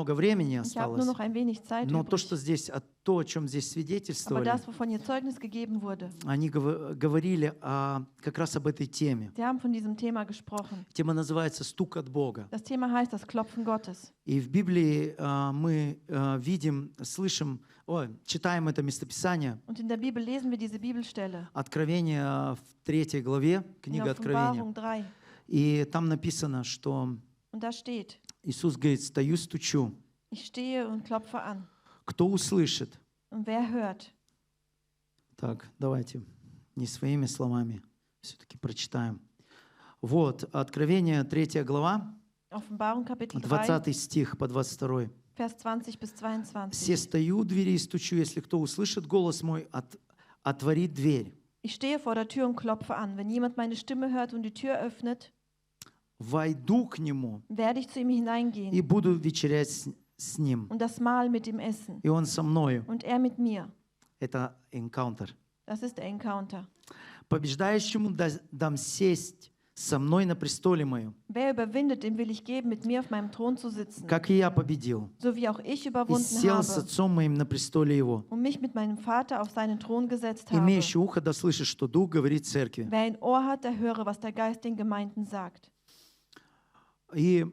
немного времени Ich habe nur осталось, noch ein wenig Zeit но то, что übrig. здесь, то, о чем здесь Aber свидетельствовали, das, wovon hier Zeugnis gegeben wurde, они говорили как раз об этой теме. sie haben von diesem Thema gesprochen. Тема называется «Стук от Бога». Das Thema heißt das Klopfen Gottes. И в Библии мы видим, слышим, читаем это местописание, Und in der Bibel lesen wir diese Bibelstelle Откровение в 3 главе, in книга Откровения. Offenbarung 3. И там написано, что Und da steht, Иисус говорит: «Стою, стучу. ich stehe und klopfe an. Кто услышит?» Und wer hört? Так, давайте не своими словами все-таки прочитаем. Вот, Откровение 3 глава, Offenbarung Kapitel 3, 20 стих по 22. Vers 20 bis 22. «Се стою у двери и стучу, если кто услышит голос мой, отворит дверь. Ich stehe vor der Tür und klopfe an. Wenn jemand meine Stimme hört und die Tür öffnet, Войду к нему werde ich zu ihm и hineingehen буду вечерять с ним, und das Mahl mit ihm essen. и он со мною». Und er mit mir. Это encounter. Das ist der Encounter. «Побеждающему дам сесть со мной на престоле моем, Wer überwindet, dem will ich geben, mit mir auf meinem Thron zu sitzen, как и я победил, so wie auch ich и überwunden сел с habe отцом моим на престоле его». und mich mit meinem Vater auf seinen Thron gesetzt habe. Имеющий ухо да слышит, что Дух говорит церкви. Wer ein Ohr hat, der höre, was der Geist den Gemeinden sagt. И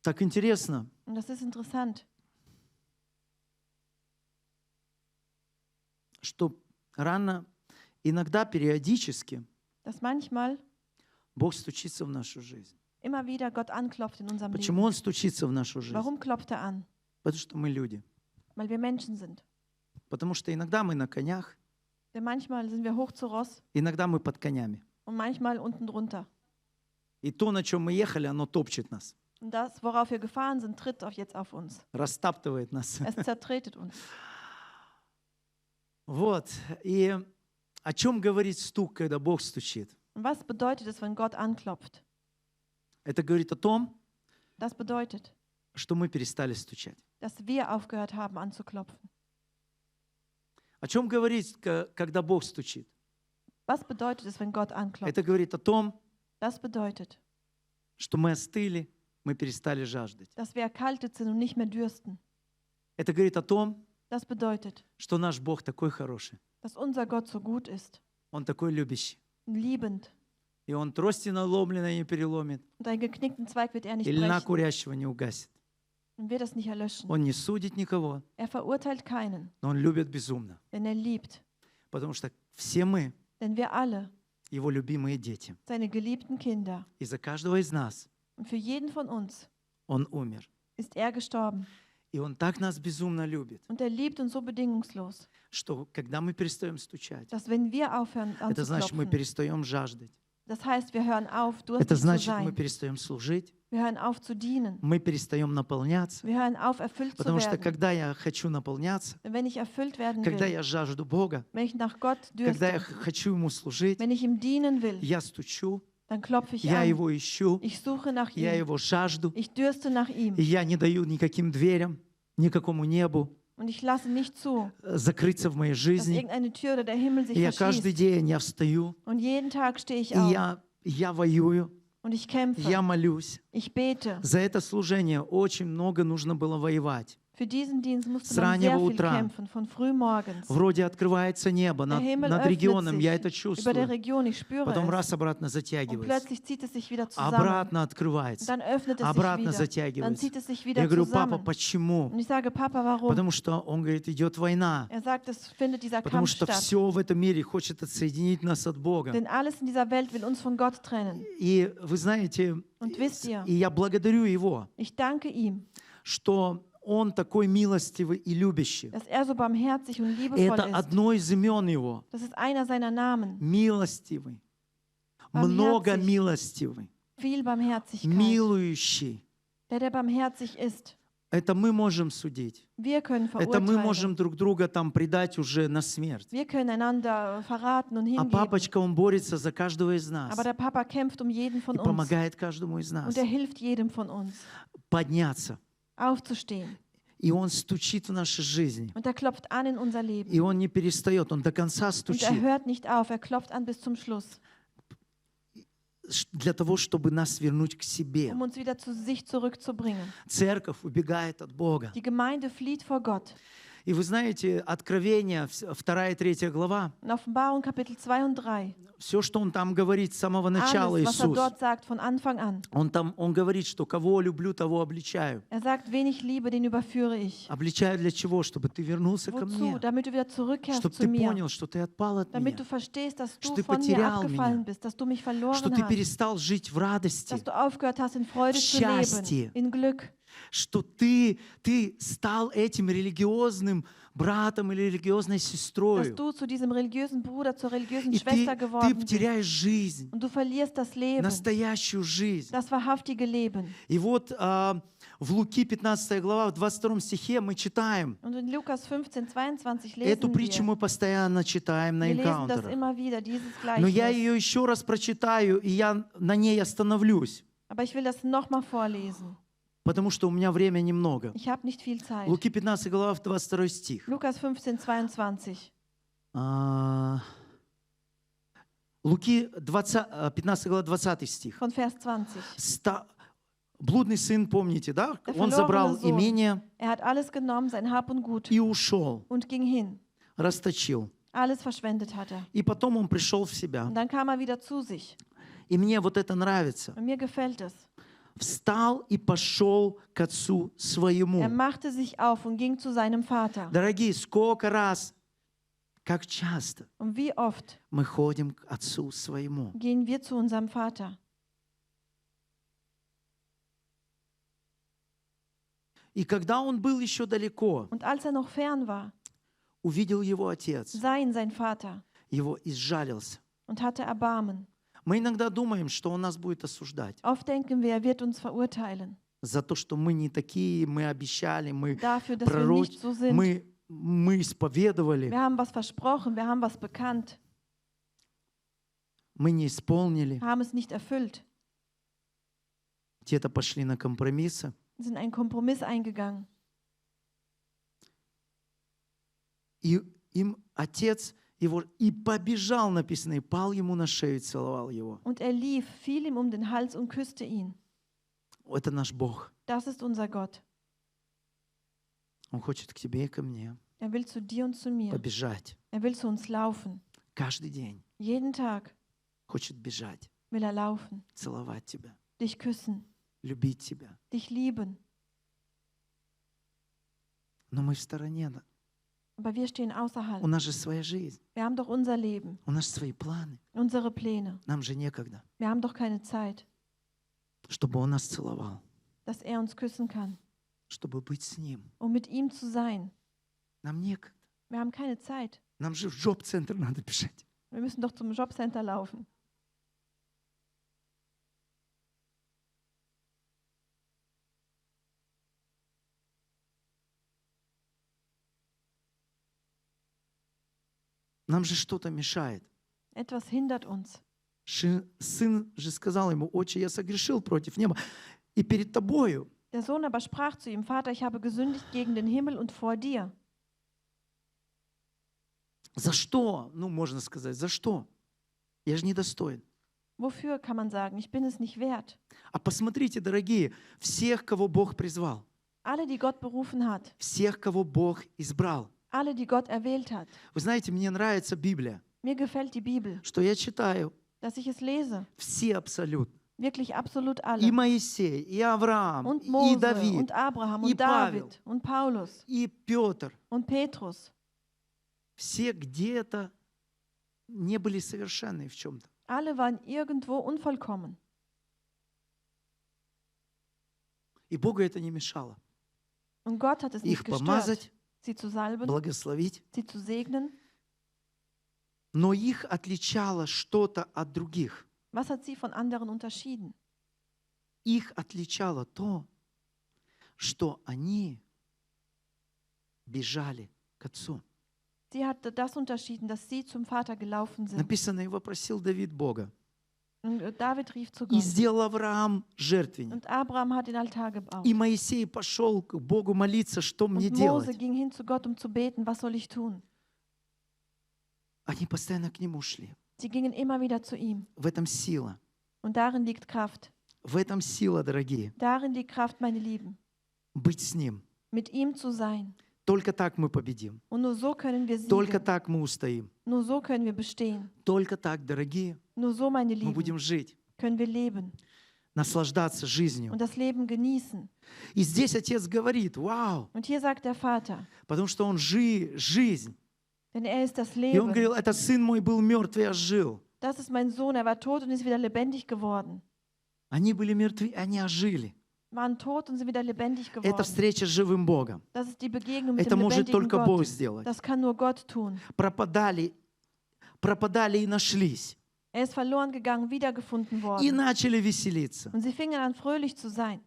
так интересно, Und das ist interessant, что иногда, периодически, dass manchmal Бог стучится в нашу жизнь. immer wieder Gott anklopft in unserem Почему Leben. Он стучится в нашу жизнь? Warum klopft er an? Потому что мы люди. Weil wir Menschen sind. Потому что иногда мы на конях, Denn manchmal sind wir hoch zu Ross иногда мы под конями. und manchmal unten drunter. И то, на чем мы ехали, оно топчет нас, Und das, worauf wir gefahren sind, tritt jetzt auf uns. растаптывает нас. Es zertretet uns. Вот. И о чем говорит стук, когда Бог стучит? Und was bedeutet es, wenn Gott anklopft? Это говорит о том, Das bedeutet, что мы перестали стучать. dass wir aufgehört haben anzuklopfen. О чем говорит, когда Бог стучит? Was bedeutet es, wenn Gott anklopft? Это говорит о том, Das bedeutet, что мы остыли, мы перестали жаждать. dass wir erkaltet sind und nicht mehr dürsten. Это говорит о том, Das bedeutet, что наш Бог такой хороший, dass unser Gott so gut ist, Он такой любящий. liebend. И Он трости наломленной не переломит, Und einen geknickten Zweig wird er nicht и льна brechen курящего не угасит. und wird es nicht erlöschen. Он не судит никого, Er verurteilt keinen, но Он любит безумно. denn er liebt. Потому что все мы Denn wir alle, Его любимые дети. seine geliebten Kinder, И за каждого из нас und für jeden von uns Он умер. ist er gestorben. И Он так нас безумно любит, Und er liebt uns so bedingungslos, что когда мы перестаем стучать, dass wenn wir aufhören это значит, мы anzuklopfen, перестаем жаждать. das heißt, wir hören auf, Это durstig zu значит, мы sein. перестаем служить, Wir hören auf zu dienen. мы перестаем наполняться. Wir hören auf, erfüllt zu Потому что werden. когда я хочу наполняться, Denn wenn ich erfüllt werden когда will, я жажду Бога, wenn ich nach Gott когда я dürste, хочу Ему служить, wenn ich ihm dienen will, я стучу, dann klopfe ich я an. Его ищу, Ich suche nach я ihm. Его жажду, Ich dürste nach ihm. и я не даю никаким дверям, никакому небу Und ich lasse nicht zu, закрыться в моей dass жизни. irgendeine Tür oder der Himmel sich И я каждый verschließt. день я встаю, Und jeden Tag stehe ich и auf я воюю, und ich kämpfe. я молюсь. Ich bete. За это служение очень много нужно было воевать. Für diesen Dienst musste С man sehr раннего viel утра. kämpfen, von frühmorgens. Вроде открывается небо Der Himmel над öffnet регионом, я sich это über der чувствую. Region, ich spüre Потом es. раз обратно Und затягивается, plötzlich zieht es sich wieder zusammen. обратно Und открывается, dann öffnet es sich обратно wieder. Dann затягивается. zieht es sich Я wieder говорю: папа, zusammen. почему? Und ich sage, Papa, warum? Потому что он говорит, идет война. Er sagt, es findet dieser Потому Kampf что statt. все в этом мире хочет отсоединить нас от Бога. Denn alles in dieser Welt will uns von Gott trennen. И вы знаете, Und wisst ihr, и я благодарю Его, ich danke ihm, что Он такой милостивый и любящий. dass er so barmherzig und И liebevoll это ist. одно из имен Его. Das ist einer seiner Namen. Милостивый, много милостивый, Viel Barmherzigkeit. милующий. Der бармherzig ist. Это мы можем судить. Wir können Это мы verurteilen. можем друг друга там предать уже на смерть. Wir können einander verraten und А hingeben. папочка, он борется за каждого из нас Aber der Papa kämpft um jeden von и uns. помогает каждому из нас Und er hilft jedem von uns, подняться. aufzustehen. И он стучит в нашей жизни. Und er klopft an in unser Leben. И он не перестает, он до конца Und er стучит. hört nicht auf, er klopft an bis zum Schluss. для того, чтобы нас вернуть к себе. um uns wieder zu sich zurückzubringen. Церковь убегает от Бога. Die Gemeinde flieht vor Gott. И вы знаете, Откровение, 2 и 3 глава, In Offenbarung Kapitel 2 und 3, все, что он там говорит с самого начала, alles, was Иисус, dort sagt von Anfang an. он говорит, что кого люблю, того обличаю. Sagt, wen ich liebe, den überführe ich. Обличаю для чего? Чтобы ты вернулся ко Wozu? мне. Damit du wieder zurückkehrst Чтобы zu ты mir. понял, что ты отпал от Damit меня. du verstehst, dass Что du ты von mir потерял abgefallen меня. bist, dass du mich Что verloren ты hast, перестал жить в радости. dass du aufgehört hast, in Freude В zu счастье. leben, in Glück, Что ты стал этим религиозным братом или религиозной dass сестрой. du zu diesem religiösen Bruder, zur religiösen И Schwester ты geworden bist. теряешь жизнь, Und du verlierst das Leben, настоящую жизнь. das wahrhaftige Leben. И вот в Луки 15 глава, в 22 стихе мы читаем. Und in Lukas 15, 22 Эту lesen притчу wir. мы постоянно читаем на Wir lesen das энкаунтерах. immer wieder, dieses Но я Gleichnis. ее еще раз прочитаю, и я на ней остановлюсь, Aber ich will das nochmal vorlesen. потому что у меня время немного. Ich habe nicht viel Zeit. Луки 15 глава, 22 стих. Lukas 15, 22. Луки 15 глава, 20 стих. Von Vers 20. Блудный сын, помните, да? Der Он забрал verlorene Sohn. имение Er hat alles genommen, sein Hab und Gut, и ушел, und ging hin. расточил. Alles verschwendet hat er. И потом он пришел в себя. Und dann kam er wieder zu sich. И мне вот это нравится. Und mir gefällt es. Встал и пошел к отцу Er своему. machte sich auf und ging zu seinem Vater. Дорогие, сколько раз, как часто Und wie oft мы ходим к отцу своему. gehen wir zu unserem Vater? И когда он был еще далеко, Und als er noch fern war, увидел его отец, sah ihn sein Vater его изжалился. und hatte Erbarmen. Мы иногда думаем, что он нас будет осуждать Oft denken wir, er wird uns verurteilen. за то, что мы не такие, мы обещали, мы Dafür, dass wir nicht so sind. мы исповедовали, Wir haben was versprochen, wir haben was bekannt, мы не исполнили, haben es nicht erfüllt, где-то пошли на компромиссы. sind einen Kompromiss eingegangen. И им отец его и побежал, написано, и пал ему на шею, и целовал его. Und er lief, fiel ihm um den Hals und küsste ihn. Это наш Бог. Das ist unser Gott. Он хочет к тебе и ко мне Er will zu dir und zu mir. побежать. Er will zu uns laufen. Каждый день Jeden Tag хочет бежать, will er laufen, целовать тебя, dich küssen, любить тебя. dich lieben. Но мы в стороне. Aber wir stehen außerhalb. У нас же своя жизнь. Wir haben doch unser Leben, У нас свои планы. unsere Pläne. Нам же некогда, Wir haben doch keine Zeit, чтобы он нас целовал, dass er uns küssen kann, чтобы быть с ним. um mit ihm zu sein. Нам некогда. Wir haben keine Zeit. Нам же в джоб-центр надо бежать. Wir müssen doch zum Jobcenter laufen. Нам же что-то мешает. Etwas hindert uns. Сын же сказал ему: «Отче, я согрешил против неба и перед тобою». Der Sohn aber sprach zu ihm, Vater, ich habe gesündigt gegen den Himmel und vor dir. За что? Ну, можно сказать, за что? Я же недостоин. Wofür kann man sagen, ich bin es nicht wert? А посмотрите, дорогие, всех, кого Бог призвал, Alle, die Gott berufen hat, всех, кого Бог избрал. alle, die Gott erwählt hat. Вы знаете, мне нравится Библия, Mir gefällt die Bibel, что я читаю dass ich es lese. все абсолютно. Wirklich absolut И alle. Моисей, и Авраам, Und и Mose Давид, und Abraham и und Павел, David und Paulus и Петр. und Petrus. Все где-то не были совершенны в чем-то. Alle waren irgendwo unvollkommen. И Богу это не мешало. Und Gott hat es nicht Их gestört, помазать, sie zu salben, благословить. sie zu segnen. Но их отличало что-то от других. Was hat sie von anderen unterschieden? Их отличало то, что они бежали к отцу. Sie hatte das unterschieden, dass sie zum Vater gelaufen sind. Написано, и вопросил Давид Бога. Und David rief zu И Gott. сделал Авраам жертвенник. Und Abraham hat den Altar gebaut. И Моисей пошел к Богу молиться, что мне Und Mose делать. ging hin zu Gott, um zu beten, was soll ich tun? Они постоянно к нему шли. Sie gingen immer wieder zu ihm. В этом сила. Und darin liegt Kraft. В этом сила, дорогие. Darin liegt Kraft, meine Lieben. Быть с Ним. Mit ihm zu sein. Только так мы победим. Und nur so können wir Только siegen. так мы устоим. Nur so können wir bestehen. Только так, дорогие, Nur so, meine мы Lieben, будем жить, können wir leben наслаждаться жизнью. und das Leben genießen. И здесь Отец говорит, вау, Und hier sagt der Vater, потому что Он жизнь. denn er ist das И Он Leben. говорил, это сын мой был мертв, и я жил. Das ist mein Sohn, er war tot und ist wieder lebendig geworden. Они были мертвы, они ожили. Waren tot und sind wieder lebendig Это geworden. встреча с живым Богом. Das ist die Begegnung mit Это dem может lebendigen только Бог Gott. сделать. Das kann nur Gott tun. Пропадали и нашлись. Er ist verloren gegangen, wiedergefunden И worden. начали веселиться. Und sie fingen an, fröhlich zu sein.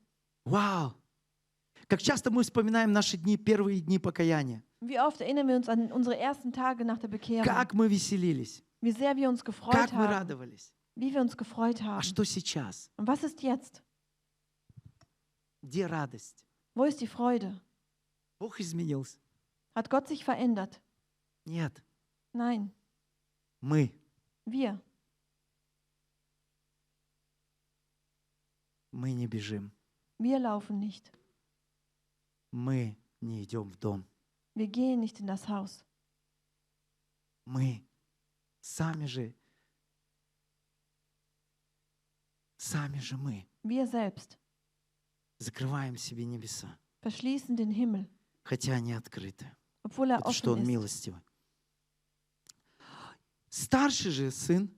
Вау! Как часто мы вспоминаем наши дни, первые дни покаяния. Wie oft erinnern wir uns an unsere ersten Tage nach der Bekehrung. Как мы веселились, Wie sehr wir uns gefreut как мы haben. радовались. Wie wir uns gefreut А haben. что сейчас? Und was ist jetzt? Где радость? Wo ist die Freude? Бог изменился? Hat Gott sich verändert? Нет. Nein, Мы не бежим. wir laufen nicht. Мы не идем в дом. Wir gehen nicht in das Haus. Мы сами же мы Wir selbst закрываем себе небеса, verschließen den Himmel, хотя они открыты, obwohl er потому что Он offen ist. милостивый. Старший же сын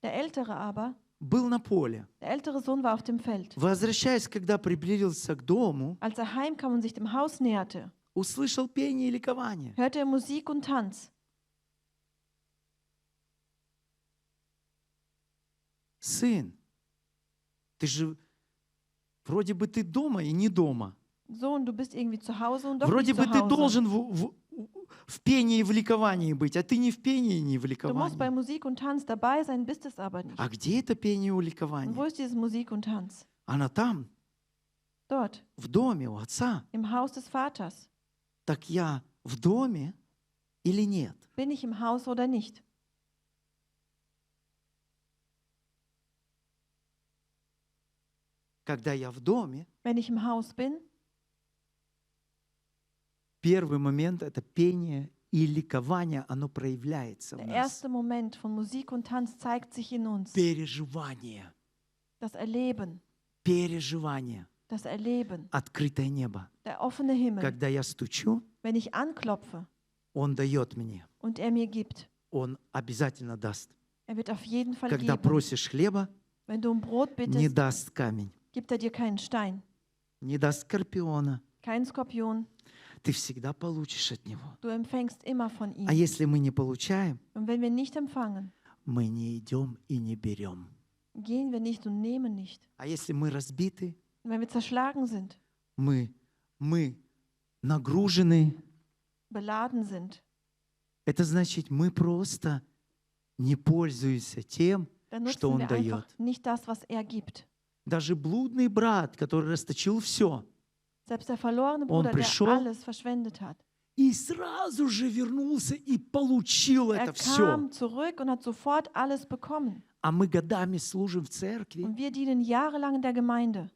Der Ältere aber, был на поле. der ältere Sohn war auf dem Feld. Возвращаясь, когда приблизился к дому, Als er heimkam und sich dem Haus näherte, услышал пение и ликование. hörte er Musik und Tanz. Сын, ты же вроде бы ты дома и не дома. Sohn, du bist irgendwie zu Hause und doch Вроде nicht бы zu ты Hause. должен в пении и в ликовании быть, а ты не в пении и не в Du musst bei ликовании. Musik und Tanz dabei sein, bist es aber nicht. А где это пение и Und wo ликование? ist dieses Musik und Tanz? Она там, Dort, в доме у отца. im Haus des Vaters. Так я в доме или нет? Bin ich im Haus oder nicht? Когда я в доме, Wenn ich im Haus bin, первый момент — это пение и ликование, оно проявляется в der нас. erste Moment von Musik und Tanz zeigt sich in uns. Переживание, Das Erleben, переживание, das Erleben, открытое небо. der offene Himmel. Когда я стучу, Wenn ich anklopfe Он дает мне. und er mir gibt, Он обязательно даст. er wird auf jeden Fall Когда geben. просишь хлеба, Wenn du um Brot не bittest, даст камень, gibt er dir keinen Stein, не даст скорпиона. keinen Skorpion. Ты всегда получишь от Него. Du empfängst immer von ihm. А если мы не получаем, Und wenn wir nicht empfangen, мы не идем и не берем. gehen wir nicht und nehmen nicht. А если мы разбиты, Und wenn wir zerschlagen sind, мы нагружены, beladen sind, это значит, мы просто не пользуемся тем, dann что nutzen Он wir einfach дает. nicht das, was er gibt. Даже блудный брат, который расточил все, Selbst der verlorene Он Bruder, пришел, der alles verschwendet hat, и сразу же вернулся и получил er это все. kam zurück und hat sofort alles bekommen. А мы годами служим в церкви Und wir dienen jahrelang in der Gemeinde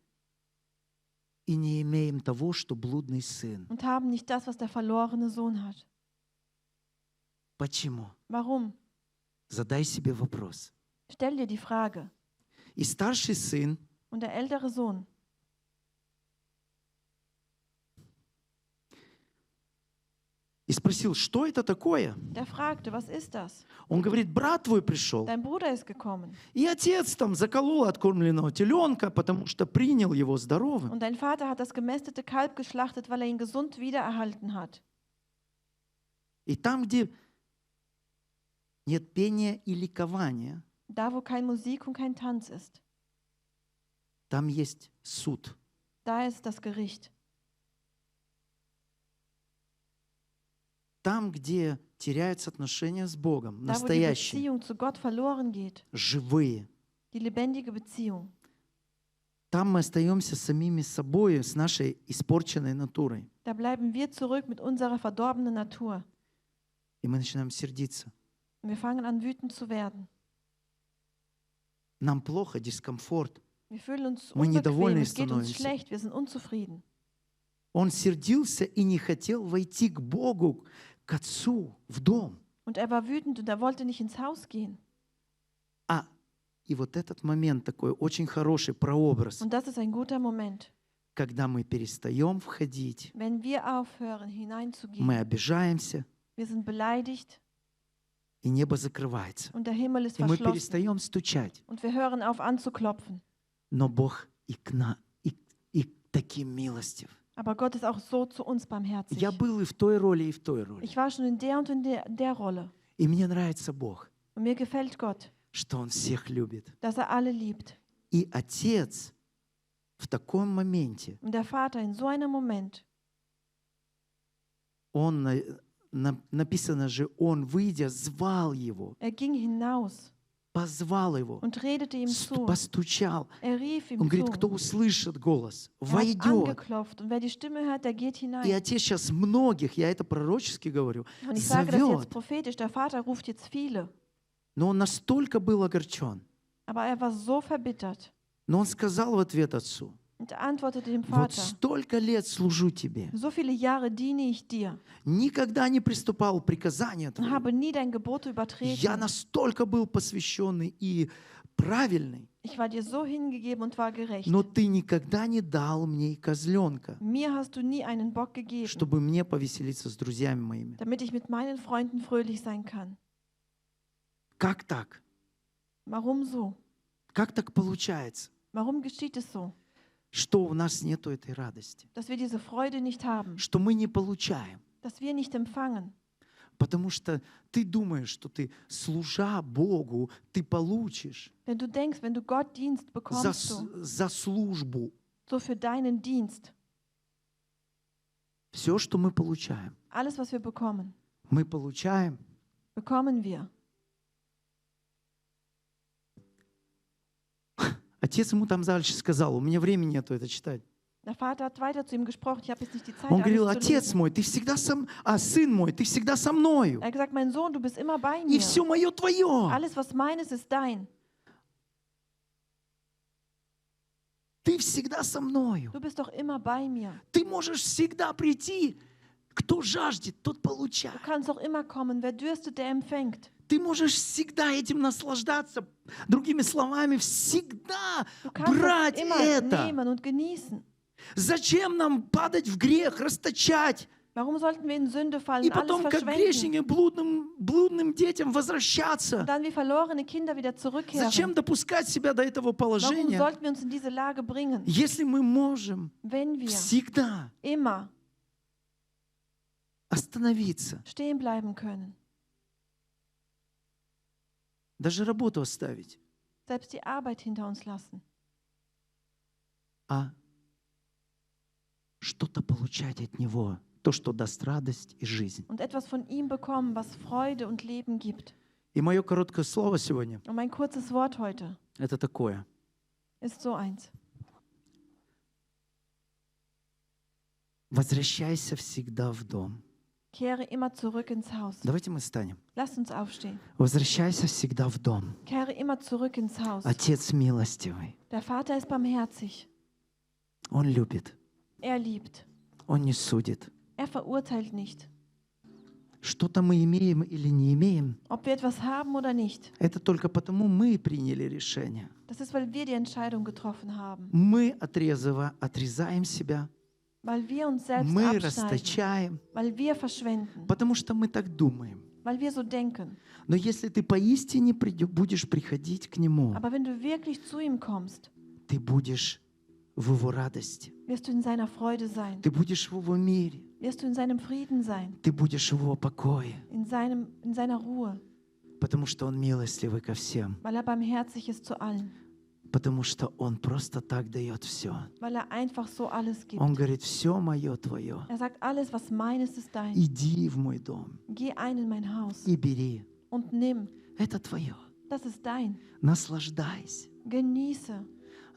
и не имеем того, что блудный сын. und haben nicht das, was der verlorene Sohn hat. Почему? Warum? Задай себе вопрос. Stell dir die Frage. И старший сын Und der ältere Sohn, и спросил, что это такое? der fragte, was ist das? Он говорит, брат твой пришел. Dein Bruder ist gekommen. И отец там заколол откормленного теленка, потому что принял его здоровым. Und dein Vater hat das gemästete Kalb geschlachtet, weil er ihn gesund wiedererhalten hat. И там, где нет пения и ликования, Da, wo kein Musik und kein Tanz ist, там есть суд. da ist das Gericht. Там, где теряются отношения с Богом, Da, wo die настоящие, Beziehung zu Gott verloren geht, живые, die lebendige Beziehung, там мы остаемся самими собой, с нашей испорченной натурой. da bleiben wir zurück mit unserer verdorbenen Natur. И мы начинаем сердиться. Und wir fangen an, wütend zu werden. Нам плохо, дискомфорт. Wir fühlen uns Мы unbequem, недовольны es geht uns становимся. schlecht, wir sind unzufrieden. Он сердился и не хотел войти к Богу, к Отцу, в дом. Und er war wütend und er wollte nicht ins Haus gehen. И вот этот момент такой очень хороший прообраз, Und das ist ein guter Moment, когда мы перестаем входить, wenn wir aufhören, мы hineinzugehen. обижаемся, Wir sind beleidigt и небо закрывается. und der Himmel ist И мы verschlossen. перестаем стучать. Und wir hören auf anzuklopfen. Но Бог и таким милостив. Aber Gott ist auch so zu uns barmherzig. Я был и в той роли, и в той роли. Ich war schon in der und in der Rolle. И мне нравится Бог, Und mir gefällt Gott, что Он всех любит. dass er alle liebt. И Отец в таком моменте, Und der Vater in so einem Moment, Он, написано же, Он, выйдя, звал его, er ging hinaus позвал его, und redete ihm zu. постучал. Er rief ihm Он говорит, zu. кто услышит голос, Er hat войдет. angeklopft und wer die Stimme hört, der geht И hinein. Отец сейчас многих, я это пророчески говорю, Und ich sage das jetzt зовет. prophetisch, der Vater ruft jetzt viele. Но он настолько был огорчен. Aber er war so verbittert Но он сказал в ответ отцу, und er antwortete dem вот Vater, столько лет служу тебе, so viele Jahre diene ich dir никогда не приступал приказания und твоего. habe nie dein Gebot Я übertreten. настолько был посвященный и правильный, Ich war dir so hingegeben und war gerecht. но ты никогда не дал мне и козленка, Mir hast du nie einen Bock gegeben, чтобы мне повеселиться с друзьями моими. damit ich mit meinen Freunden fröhlich sein kann. Как так? Warum so? Как так получается, Warum geschieht es so, что у нас нету этой радости, dass wir diese Freude nicht haben, что мы не получаем? dass wir nicht empfangen? Потому что ты думаешь, что ты, служа Богу, ты получишь Denn du denkst, wenn du Gott dienst, bekommst du за службу so für deinen Dienst все, что мы получаем. alles, was wir bekommen, Мы получаем bekommen wir. Отец ему там дальше сказал, у меня времени нету это читать. Der Vater hat weiter zu ihm gesprochen. Ich habe jetzt nicht die Zeit, Он говорил, alles zu отец lesen. мой, ты всегда сын мой, ты всегда со мною. Er hat gesagt, mein Sohn, du bist immer bei И mir. все мое твое. Alles, was meines, ist dein. Ты всегда со мною. Du bist doch immer bei mir. Ты можешь всегда прийти. Кто жаждет, тот Du получает. kannst doch immer kommen. Wer dürstet, der empfängt. Ты можешь всегда этим наслаждаться. Другими словами, всегда Du kannst брать es immer это. nehmen und genießen. Зачем нам падать в грех, расточать? Warum sollten wir in Sünde fallen И und alles потом, как verschwenden? грешники, блудным детям возвращаться. Und dann wie verlorene Kinder wieder Зачем zurückkehren. допускать себя до этого Warum положения, sollten wir uns in diese Lage bringen, если мы можем wenn wir всегда immer остановиться, stehen bleiben können? даже работу оставить, Selbst die Arbeit hinter uns lassen. а что-то получать от Него, то, что даст радость и жизнь. Und etwas von ihm bekommen, was Freude und Leben gibt. И мое короткое слово сегодня Und mein kurzes Wort heute – это такое. ist so eins. Возвращайся всегда в дом. Kehre immer zurück ins Haus. Давайте мы станем. Lass uns aufstehen. Возвращайся всегда в дом. Kehre immer zurück ins Haus. Отец милостивый. Der Vater ist barmherzig. Он любит. Er liebt. Он не судит. Er verurteilt nicht. Что-то мы имеем или не имеем, Ob wir etwas haben oder nicht, это только потому мы приняли решение. das ist, weil wir die Entscheidung getroffen haben. Мы отрезаем себя, Weil wir uns selbst мы abschneiden. расточаем, Weil wir verschwenden. потому что мы так думаем. Weil wir so denken. Но если ты поистине будешь приходить к Нему, Aber wenn du wirklich zu ihm kommst, ты будешь в Его радости, wirst du in seiner Freude sein. ты будешь в Его мире, Wirst du in seinem Frieden sein. ты будешь в Его покое, In seiner Ruhe. потому что Он милостливый ко всем, Weil er barmherzig ist zu allen. потому что Он просто так дает все. Weil er einfach so alles gibt. Он говорит, все мое твое, Er sagt, alles, was meines, ist dein. иди в мой дом Geh ein in mein Haus и бери. und nimm. Это твое. Das ist dein. Наслаждайся. Genieße.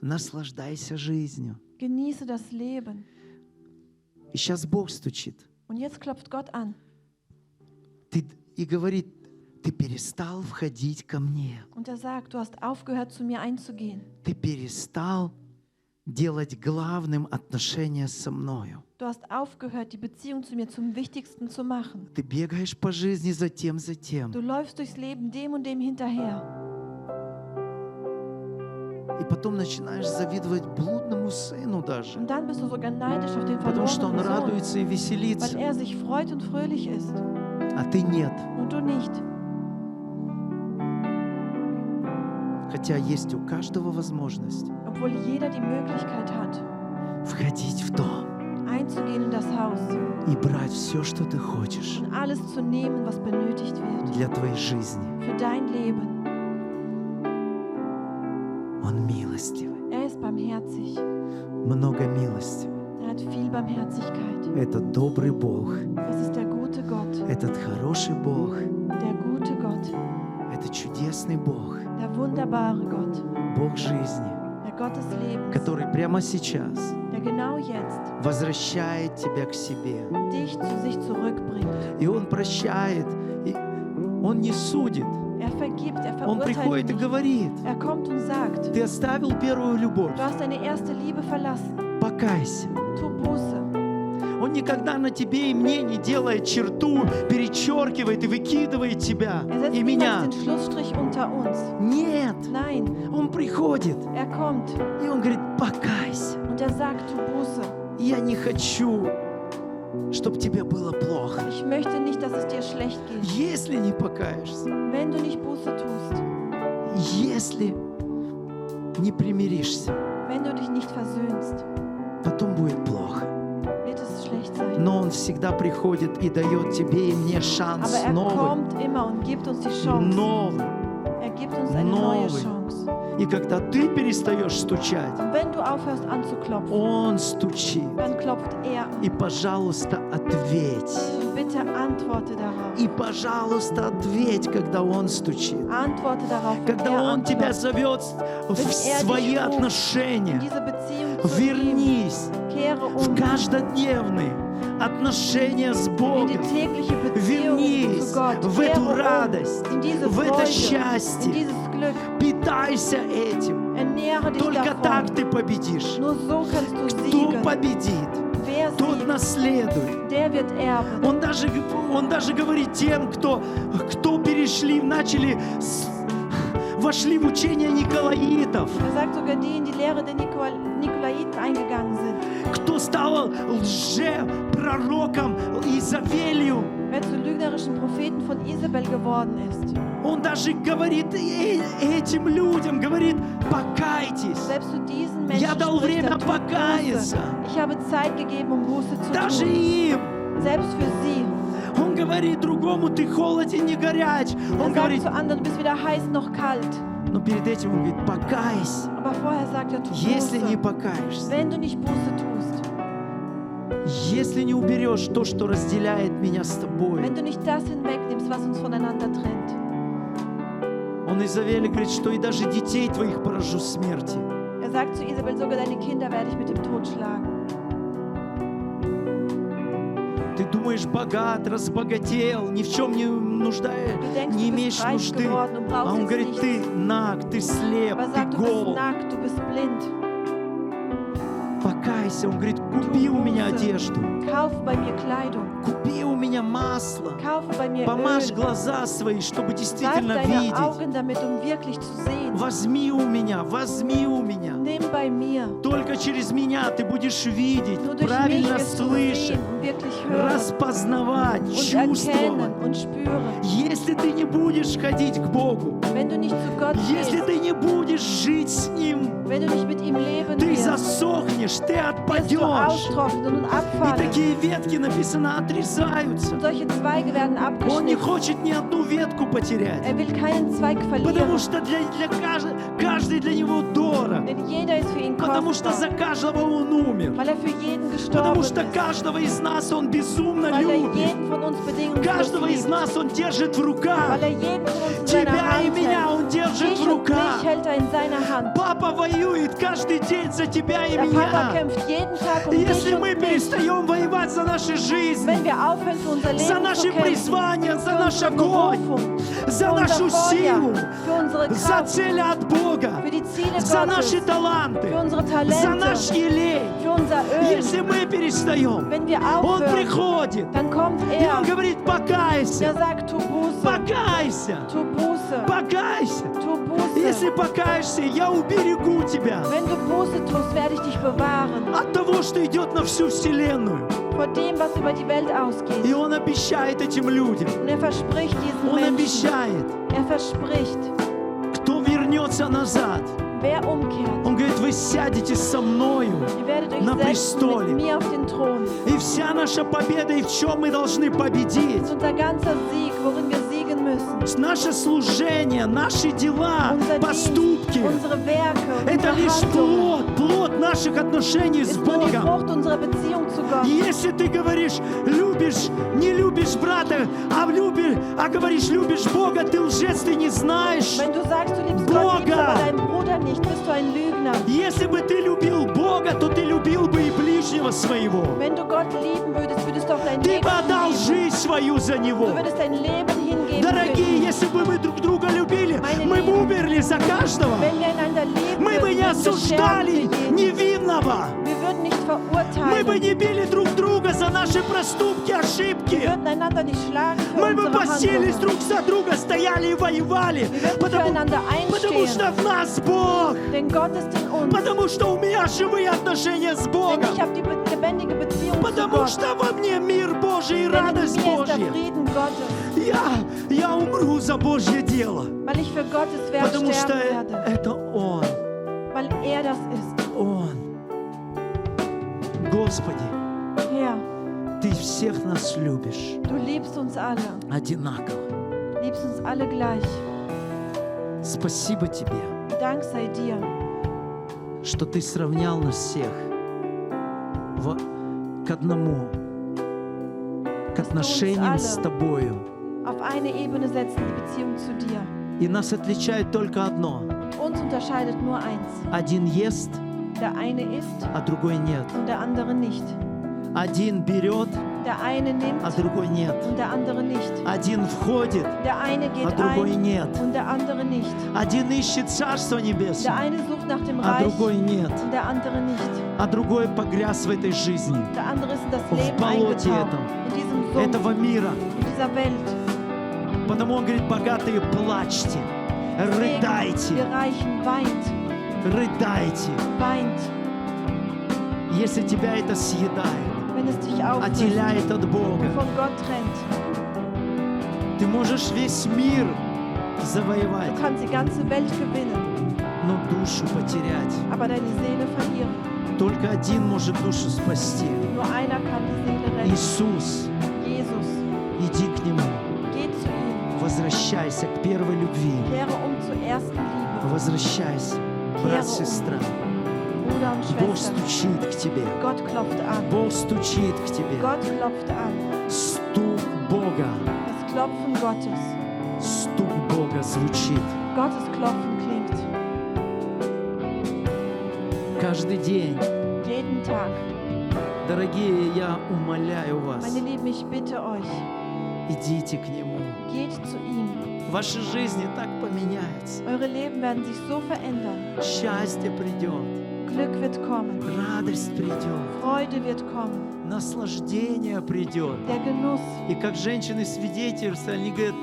Наслаждайся жизнью. Genieße das Leben. И сейчас Бог стучит Und jetzt klopft Gott an и говорит, ты перестал входить ко мне. Und er sagt, du hast aufgehört, zu mir einzugehen. Ты перестал делать главным отношения со мною. Du hast aufgehört, die Beziehung zu mir zum Wichtigsten zu machen. Ты бегаешь по жизни за тем. Du läufst durchs Leben dem und dem hinterher. И потом начинаешь завидовать блудному сыну даже. Und dann bist du sogar neidisch auf den Потому что он verlorenen Sohn, радуется и weil веселится, er sich freut und fröhlich ist а ты нет. und du nicht. Хотя есть у каждого возможность Obwohl jeder die Möglichkeit hat, входить в дом einzugehen in das Haus и брать все, что ты хочешь und alles zu nehmen, was benötigt wird для твоей жизни. für dein Leben. Он милостивый, Er ist barmherzig. много милости. Er hat viel Barmherzigkeit. Это добрый Бог, Das ist der gute Gott, этот хороший Бог, der gute Gott, это чудесный Бог, der wunderbare Gott, Бог жизни, der Gott des Lebens, который прямо сейчас der genau jetzt возвращает тебя к себе. dich zu sich zurückbringt. И Он прощает, и Он не судит. Er vergibt, er Он verurteilt приходит и nicht. говорит, Er kommt und sagt, ты оставил первую любовь, du hast deine erste Liebe verlassen. покайся. Tu Buße. Он никогда на тебе и мне не делает черту, перечеркивает и выкидывает тебя Er setzt и niemals меня. den Schlussstrich unter uns. Нет, Nein, Он приходит, er kommt и Он говорит, покайся. und er sagt, tu Buße. Я не хочу, чтобы тебе было плохо. Ich möchte nicht, dass es dir schlecht geht. Если не покаешься, Wenn du nicht Buße tust, если не примиришься, wenn du dich nicht versöhnst, потом будет плохо. wird es schlecht sein. Но Он всегда приходит и дает тебе и мне Aber шанс er новый, kommt immer und gibt uns die Chance. новый. Er gibt uns eine neue Новый. Chance. И когда ты перестаешь стучать, Und wenn du aufhörst anzuklopfen, Он стучит. dann klopft er an. И, пожалуйста, ответь. Und bitte antworte darauf. И, пожалуйста, ответь, когда Он стучит. Antworte darauf, wenn Когда er Он тебя anklopft. зовет в Wenn er свои dich ruft, in отношения. diese Beziehung zu ihm, Вернись kehre в um каждодневные отношения с in die Богом. tägliche Beziehung Вернись zu Gott. в эту Kehre радость, in diese в это Freude, in счастье. dieses Glück. Питайся этим. Ernähre dich Только davon. так ты победишь. Nur so kannst du Кто siegen. победит, Wer тот siegt, наследует. der wird erben. Он даже говорит тем, кто перешли, вошли в учение Николаитов, Er sagt sogar die in die Lehre der Nikolaiten eingegangen sind. кто стал лжепророком Изавелью. Wer zu lügnerischen Propheten von Isabel geworden ist. Он даже говорит этим людям, говорит, покайтесь. Selbst zu diesen Я Menschen дал spricht время er, tut покаяться. Buße. Ich habe Zeit gegeben, um Buße zu Даже tun. им. Selbst für sie. Он говорит другому, ты холоден, не горяч. Он Er sagt говорит, zu anderen, du bist weder heiß noch kalt. но перед этим он говорит, покайся. Aber vorher sagt er, tu Если не Buße. покаешься, Wenn du nicht Buße tust, если не уберешь то, что разделяет меня с тобой. wenn du nicht das hinwegnimmst, was uns voneinander trennt. Он Изавеле говорит, что и даже детей твоих поражу смерти. Er sagt zu Isabel, sogar deine Kinder werde ich mit dem Tod schlagen. Ты думаешь, богат, разбогател, ни в чем не нуждаешь, Du denkst, не du имеешь bist reich нужды. geworden und А brauchst он jetzt говорит, nichts. ты наг, ты слеп, Aber ты sagt, du bist гол. nackt, du bist blind. Покайся. Он говорит, купи у меня одежду, Kaufe bei mir Kleidung. купи у меня масло, Kaufe bei mir помажь Öl. глаза свои, чтобы Salb действительно deine видеть. Augen damit, um wirklich zu sehen. Возьми у меня, возьми у меня. Nimm bei mir. Только через меня ты будешь видеть, Nur durch mich правильно wirst du слышать, sehen und wirklich hören распознавать, und чувствовать. erkennen und spüren. Если ты не будешь ходить к Богу, Wenn du nicht zu Gott если gehst, ты не будешь жить с Ним, wenn du nicht mit ihm leben ты wirst, засохнешь, ты wirst du отпадешь. austrocknen und И abfallen. такие ветки, написано, отрезаются. Und solche Zweige werden Он не abgeschnitten. хочет ни одну ветку потерять, Er will keinen Zweig потому verlieren, что каждый для него дорог, denn jeder ist für ihn потому что kostbar, за каждого Он умер, weil er für jeden потому gestorben что ist, каждого из нас Он безумно weil er любит, jeden von uns bedingungslos каждого из liebt, нас Он держит в руках. weil er jeden von uns in seiner Тебя и Hand меня hält. Он держит Dich в und mich руках. hält er in seiner Hand. Папа папа воюет каждый день за тебя и Der Papa меня. kämpft jeden Tag um dich Если und мы mich. перестаем воевать за наши жизни, Wenn wir aufhören, für unser за Leben наше zu kämpfen, призвание, за für наш unsere огонь, Berufung, за für unser нашу силу, Feuer, für unsere за Kraft, цели от Бога, für die Ziele за наши Gottes, таланты, für unsere за наш Talente, елей. für unser Öl. Если мы перестаем, Wenn wir Он aufhören, приходит, dann kommt и Он er. говорит, Er покайся, sagt, tu Buße, покайся, tu Buße, покайся. tu Если Buße. покаешься, я уберегу тебя Wenn du Buße tust, werde ich dich bewahren от того, что идет на всю вселенную. vor dem, was über die Welt И ausgeht. Он обещает этим людям, Und er verspricht diesen Он Menschen, обещает, er verspricht, кто вернется назад. wer umkehrt, Он говорит, вы сядете со мною. ihr werdet euch На setzen престоле. mit mir auf den Thron. И вся наша победа, и в чем мы должны победить. Das ist unser ganzer Sieg, worin wir siegen müssen. Наше служение, наши дела, Unser поступки. Dienst, unsere Werke und Это unsere лишь Handlungen плод наших отношений с ist nur die Богом. Frucht unserer Beziehung zu Gott. Если ты говоришь, любишь, не любишь брата, а говоришь, любишь Бога, ты лжец, ты не знаешь. Wenn du sagst, du liebst Gott, liebst Бога. aber deinen Bruder nicht, bist du ein Lügner. Если бы ты любил Бога, то ты любил бы и ближнего своего. Wenn du Gott lieben würdest, würdest du auch deinen Ты бы Nächsten отдал lieben. жизнь свою за Него. Du würdest dein Leben hingeben für Дорогие, ihn. если бы мы друг друга любили, Meine мы бы Lieben, умерли за каждого. Wenn wir einander lieben Мы бы würden, не würden wir sterben осуждали für jeden. невинного. Wir würden nicht Мы бы verurteilen. не били друг друга за наши проступки, Wir ошибки. würden einander nicht schlagen für Мы бы unsere постились Handlungen. друг за друга, стояли и воевали. Wir würden Потому füreinander что einstehen. в нас Бог. Denn Gott ist in uns. Потому что у меня живые отношения с Denn Bogом. ich habe die lebendige Beziehung zu Потому Gott. что во мне мир Божий и Denn in радость mir ist der Божья. Frieden Gottes. Я умру за Божье дело. Weil ich für Gottes Werk Потому что sterben werde. это Он. Weil er das ist. Он. Господи, Herr, Ты всех нас любишь du liebst uns alle. одинаково. Liebst uns alle gleich. Спасибо Тебе, Dank sei dir, что Ты сравнял нас всех к одному, к отношениям с Тобою. auf eine Ebene setzen, die Beziehung zu dir. И нас отличает только одно. Uns unterscheidet nur eins. Один ест, Der eine isst а другой нет. und der andere nicht. Один берет, Der eine nimmt а другой нет. und der andere nicht. Один входит, Der eine а geht другой ein нет. und der andere nicht. Один ищет Царство Der Небесное, eine sucht nach dem а Reich другой нет. und der andere nicht. А другой погряз в этой жизни, Der andere ist in das в Leben болоте eingetaucht, этом, in diesem Sumpf, этого мира. in dieser Welt. Потому он говорит, богатые, плачьте, рыдайте, Wir Reichen weint, рыдайте. weint, Если тебя это съедает, wenn es dich auffrisst, отделяет от Бога, von Gott trennt. ты можешь весь мир завоевать, Du kannst die ganze Welt gewinnen, но душу потерять. aber deine Seele verlieren. Только один может душу спасти. Nur einer kann die Seele retten. Иисус, Jesus, иди к Нему, geh zu ihm, возвращайся к первой любви. kehre zur ersten Liebe. Возвращайся, брат, сестра. Bruder und Бог Schwester, стучит к тебе. Gott klopft an. Бог стучит к тебе. Gott klopft an. Стук Бога. Das Klopfen Gottes. Стук Бога звучит. Gottes Klopfen klingt. Каждый день. Jeden Tag. Дорогие, я умоляю вас, Meine Lieben, ich bitte euch, идите к Нему. geht zu ihm. Ваши жизни так поменяются. Eure Leben werden sich so verändern. Счастье придет, Glück wird kommen. радость придет, Freude wird kommen. наслаждение придет. Der Genuss, И как женщины свидетельствовали, они говорят,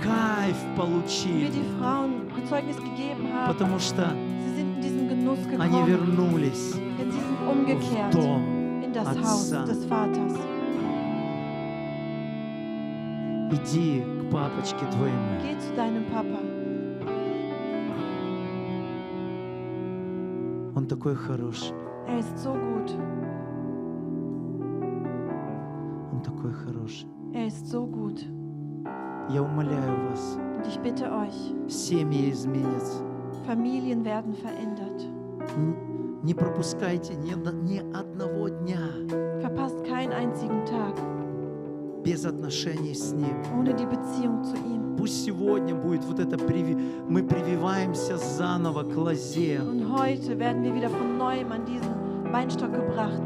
кайф wie получили, die Frauen Zeugnis gegeben haben. потому что Sie sind in diesen Genuss они gekommen. вернулись Denn sie sind в umgekehrt дом. in das Отца. Haus des Vaters. Иди к папочке твоему. Geh zu deinem Papa. Он такой хороший, Er ist so gut. он такой хороший. Er ist so gut. Я умоляю вас, Und ich bitte euch, семьи изменятся. Familien werden verändert. Не пропускайте ни одного дня Verpasst keinen einzigen Tag. без отношений с Ним. ohne die Beziehung zu ihm. Пусть сегодня будет вот это, мы прививаемся заново к лозе. Und heute werden wir wieder von neuem an diesen Weinstock gebracht.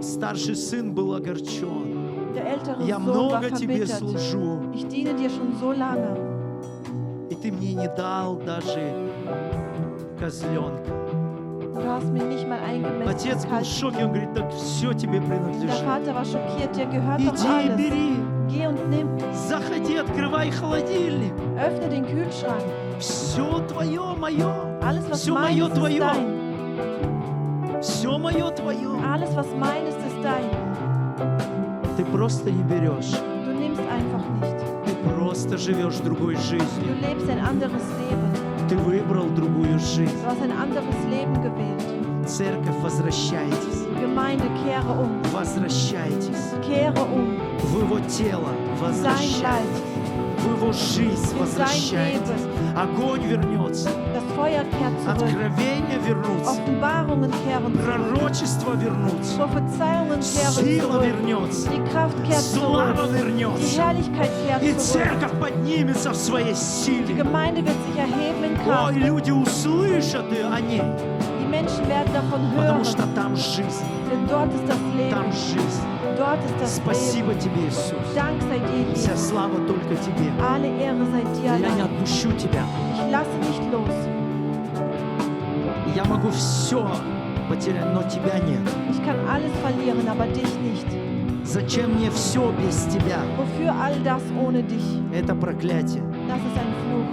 Старший сын был огорчен. Der ältere Я Sohn war много тебе verbittert. служу, Ich diene dir schon so lange и ты мне не дал даже козленка. und du hast mir nicht mal Отец eingemessen. был в шоке, он говорит, так все тебе Der принадлежит. Vater war schockiert, dir gehört doch Иди, alles. бери, Geh und nimm, заходи, открывай холодильник. öffne den Kühlschrank. Все твое, мое. Alles, was Все mein мое ist, ist твое. dein. Все мое твое. Alles, was mein ist, ist dein. Ты просто не берешь. Du nimmst einfach nicht. Ты просто живешь другой Du жизнью. lebst ein anderes Leben. Ты выбрал другую жизнь. Du hast ein anderes Leben gewählt. Церковь, возвращайтесь. Gemeinde, kehre um. Возвращайтесь. Kehre um. В его тело Sein возвращайтесь. Leib, В его жизнь in sein возвращайтесь. Leben. Огонь вернется. Das Feuer kehrt zurück. Откровения вернутся. Offenbarungen kehren zurück. Пророчество вернутся. Prophezeiungen kehren Сила zurück. вернется. Die Kraft kehrt Слава zurück. Die вернется. Herrlichkeit И kehrt zurück. церковь поднимется в своей Die силе. Gemeinde wird sich erheben in Ой, Kraft. люди услышат и о ней. Die Menschen werden davon Потому hören. что там жизнь. Denn dort ist das Leben. Там жизнь. Dort ist das Leben. Спасибо тебе, Иисус. Dank sei dir, Вся Jesus. слава только тебе. Alle Ehre sei dir Я не allein. отпущу тебя. Ich lasse nicht los. Я могу все потерять, но тебя нет. Ich kann alles verlieren, aber dich nicht. Зачем мне все без тебя? Wofür all das ohne dich? Это проклятие. Das ist ein Fluch.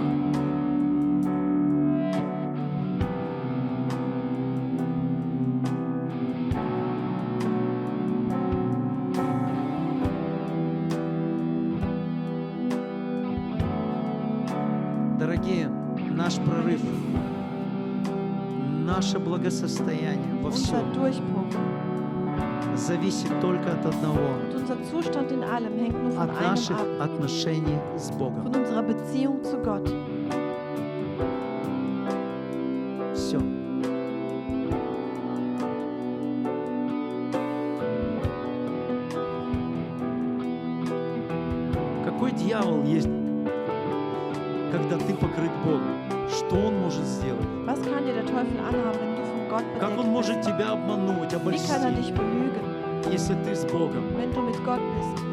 Дорогие, наш прорыв, наше благосостояние во Unser всем Durchbruch зависит только от одного, und unser Zustand in allem hängt nur von от einem наших ab. отношений с Богом. Von unserer Beziehung zu Gott. Все. Какой дьявол есть, когда ты покрыт Богом? Что он может сделать? Was kann dir der Teufel anhaben, wenn du von Gott Как он bedeckt может bist? тебя обмануть, Wie kann er dich обольстить, belügen, если ты с Богом? wenn du mit Gott bist?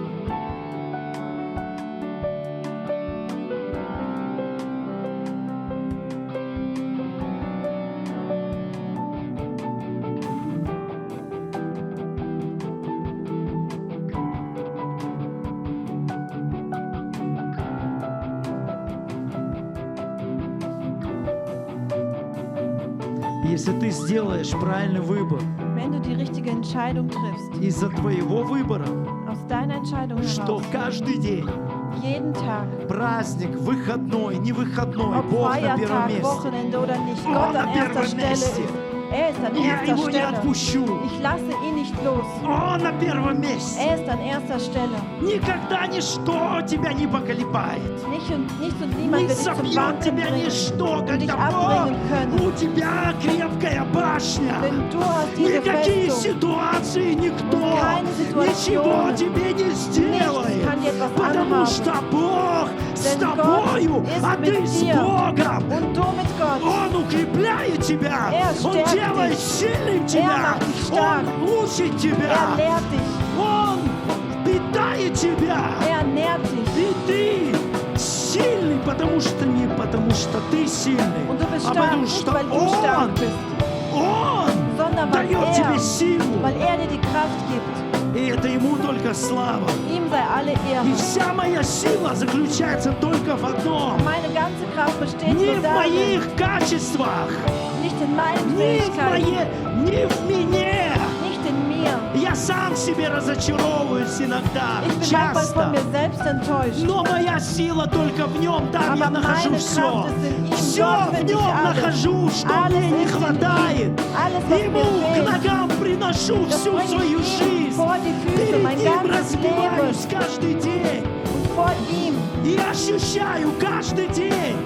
Если ты сделаешь правильный выбор Wenn du die richtige Entscheidung triffst, из-за твоего выбора, aus deiner Entscheidung что heraus, каждый день, jeden Tag, праздник, выходной, не выходной, ob Бог на первом Feiertag, месте, Wochenende oder nicht, Oh, Gott на an erster первом Stelle месте. ist. Er ist an я erster его не Stelle. отпущу. Ich lasse ihn nicht los. Он на первом месте. Er ist an erster Stelle. Никогда ничто тебя не поколебает. Nichts und Не niemand wird dich zum собьет Wanken тебя bringen. ничто, und dich когда abbringen können. у тебя крепкая башня. Denn du hast diese Никакие Festung. ситуации, никто keine ничего Situationen, тебе не сделает. kann dir etwas Потому anhaben. что Бог с Denn тобою, Gott ist а mit ты с dir. Богом. Und du mit Gott. Он укрепляет тебя, Он stärkt делает dich. сильным тебя, macht dich stark. Он учит тебя, Er lehrt dich. Он питает тебя. Er nährt dich. И ты сильный, потому что ты сильный, Und du bist а stark, потому nicht что weil du stark Он bist, sondern weil дает тебе силу. er dir die Kraft gibt. И это Ему только слава. Ihm sei alle Ehre. И вся моя сила заключается только в одном. Meine ganze Kraft besteht Не nur в darin, моих качествах, nicht in meinen не Fähigkeiten, в мне. nicht in mir. Я сам в себе разочаровываюсь иногда, Ich bin manchmal von часто. mir selbst enttäuscht. Но моя сила только в Нем, там я Aber нахожу meine все. Kraft ist in ihm. Все Dort в finde ich Нем alles. нахожу, что Alles мне не ist in хватает. ihm. Alles, was Ему mir к fehlt. ногам приношу Das всю bringe свою ich ihm жизнь. vor die Füße, Перед mein Ним ganzes Leben. разбиваюсь каждый день. Und vor ihm. И ощущаю каждый день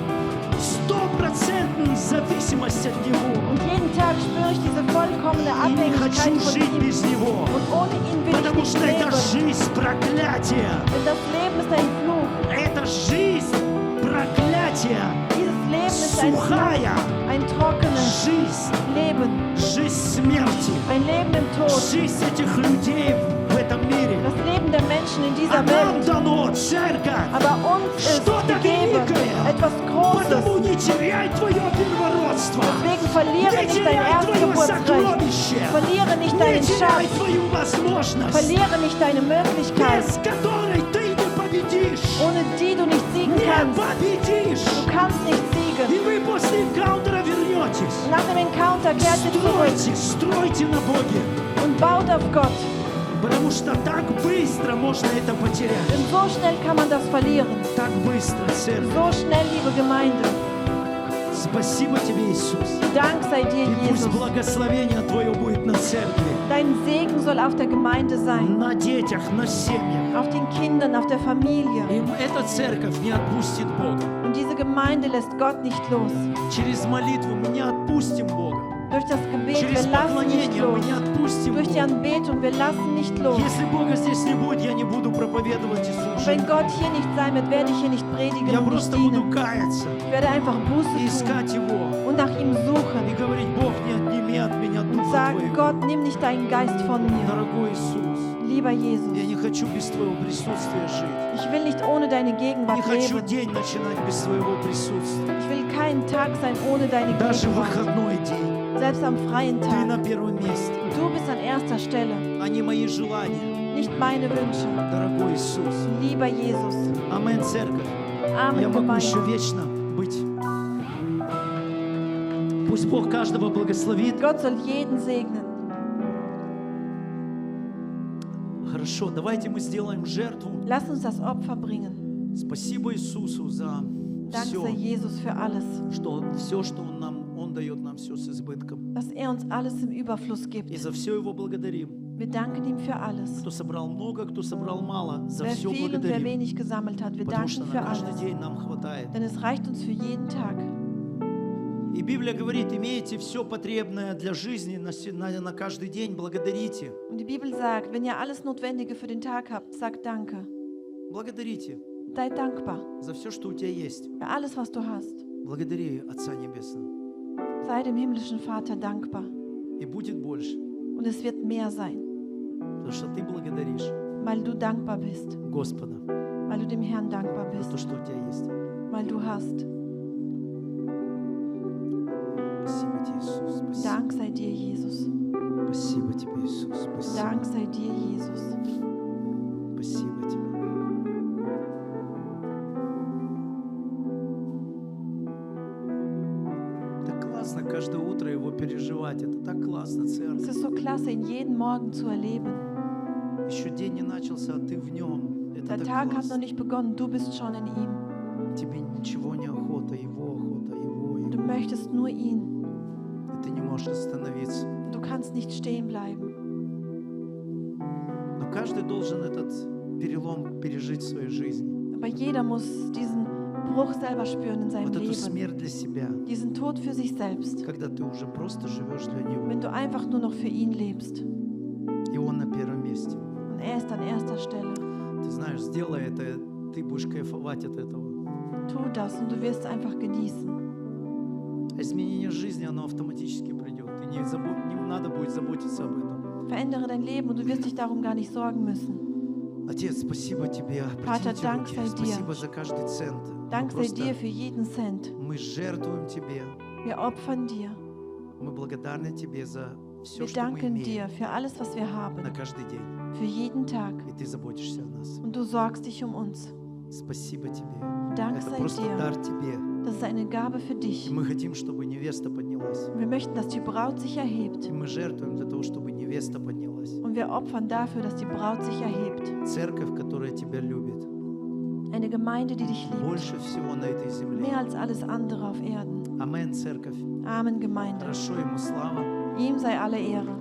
100% зависимость от Него. Und jeden Tag spüre ich diese vollkommene И не Abhängigkeit хочу von жить ihm. без Него. Und ohne ihn will ich Потому nicht что эта leben. жизнь проклятия. Denn das Leben ist ein Fluch. Это жизнь проклятия. Dieses Leben ist ein Fluch, Сухая ein trockenes жизнь. Leben, Жизнь смерти. ein Leben im Tod. Жизнь этих людей в этом мире. Das Leben der Menschen in А dieser нам Welt. дано, церковь. Aber uns ist Что-то gegeben великое. etwas Großes. Потому не теряй твое первородство. Deswegen verliere Не nicht dein теряй твое Erstgeburtsrecht. сокровище. Verliere nicht Не deinen теряй Schatz. твою возможность. Verliere nicht deine Möglichkeit, Без которой ты не победишь. ohne die du nicht siegen Не kannst. победишь. Du kannst nicht siegen. И вы после энкаунтера вернетесь. Nach dem Encounter kehrt ihr zurück Стройте на Боге. und baut auf Gott. Потому что так быстро можно это потерять. Denn so schnell kann man das verlieren. Так быстро, церковь. So schnell, liebe Gemeinde. Спасибо тебе, Иисус. Dank sei dir, И пусть Jesus. благословение Твое будет на церкви, Dein Segen soll auf der Gemeinde sein, на детях, на семьях. auf den Kindern, auf der Familie. И эта церковь не отпустит Бога. Und diese Gemeinde lässt Gott nicht los. Через молитву мы не отпустим Бога. Durch das Gebet, Через wir lassen nicht поклонение мы los. не отпустим Durch die Бога. Anbetung, wir lassen nicht los. Если Бога здесь не будет, я не буду проповедовать и Und служить. wenn Gott hier nicht sein wird, werde ich hier nicht predigen Я und nicht просто буду dienen. каяться Ich werde einfach и Buße tun искать Его. und nach ihm И suchen говорить, Бог, не отними от меня und Духа sagen, Твоего. Gott, nimm nicht deinen Geist von mir. Дорогой Иисус, Lieber Jesus, я не хочу без Твоего присутствия жить. ich will nicht ohne deine Не Gegenwart хочу leben. день начинать без Твоего присутствия. Ich will keinen Tag sein ohne deine Даже Gegenwart. выходной день. Selbst am freien Ты Tag. на первом месте, Du bist an erster Stelle, а не мои желания. nicht meine Wünsche. Дорогой Иисус. Lieber Jesus. Амин, церковь. Я Amen, могу еще Gemeinde. вечно быть. Пусть Бог каждого благословит. Gott soll jeden segnen. Хорошо, давайте мы сделаем жертву. Lass uns das Opfer bringen. Спасибо Иисусу за Dank все, sei Jesus für alles, что Он дает нам все с избытком. dass er uns alles im Überfluss И gibt. за все Его благодарим. Wir danken ihm für alles. Кто собрал много, кто собрал мало, за Wer все viel und wer благодарим. wenig gesammelt hat, wir Потому что danken на für каждый alles. день нам хватает. Denn es reicht uns für jeden Tag. И Библия говорит, имеете все потребное для жизни на каждый день, благодарите. Und die Bibel sagt, wenn ihr alles Notwendige für den Tag habt, sagt Danke. Благодарите Sei dankbar за все, что у тебя есть. für alles, was du hast. Благодари Отца Небесного. Sei dem himmlischen Vater dankbar. И будет больше, Und es wird mehr sein, потому что ты благодаришь weil du dankbar bist, Господа weil du dem Herrn dankbar за bist, то, что у тебя есть. weil du hast. Спасибо тебе, Иисус. Спасибо. Dank sei dir, Jesus. Спасибо тебе, Иисус. Спасибо. Dank sei dir, Jesus. Спасибо тебе. Так классно каждое утро его переживать. Это так классно, Es церковь. ist so klasse, ihn jeden Morgen zu erleben. Еще день не начался, а ты в нем. Это Der так Tag hat noch классно. nicht begonnen, du bist schon in ihm. Тебе ничего не охота, его, Du его. möchtest nur ihn. И ты не можешь остановиться. Du kannst nicht stehen bleiben. Но каждый должен этот перелом пережить в своей жизни. Aber jeder muss diesen Bruch selber spüren in seinem Вот эту Leben. смерть для себя, Diesen Tod für sich selbst. когда ты уже просто живешь для Него. Wenn du einfach nur noch für ihn lebst. И Он на первом месте. Und er ist an erster Stelle. Ты знаешь, сделай это, ты будешь кайфовать от этого. Tu das und du wirst einfach genießen. А изменение жизни, оно автоматически придет. И не надо будет заботиться об этом. Verändere dein Leben und du wirst dich darum gar nicht sorgen müssen. Отец, спасибо Тебе. Vater, Протяните Dank руки. sei dir. Спасибо за каждый цент. Dank sei Просто dir für jeden Cent. мы жертвуем Тебе. Wir opfern dir. Мы благодарны Тебе за все, Wir что мы danken имеем dir für alles, was wir haben. на каждый день. Für jeden Tag. И Ты заботишься о нас. Und du sorgst dich um uns. Спасибо Тебе. Dank Это sei просто dir. дар Тебе. Das ist eine Gabe für И dich. мы хотим, чтобы невеста поднялась. Und wir möchten, dass die Braut sich erhebt. И мы жертвуем для того, чтобы невеста поднялась. Und wir opfern dafür, dass die Braut sich erhebt. Церковь, которая Тебя любит. Eine Gemeinde, die dich liebt. Больше всего на этой земле. Mehr als alles andere auf Erden. Амен, церковь. Amen, Gemeinde. Хорошо, Ему слава. Ihm sei alle Ehre.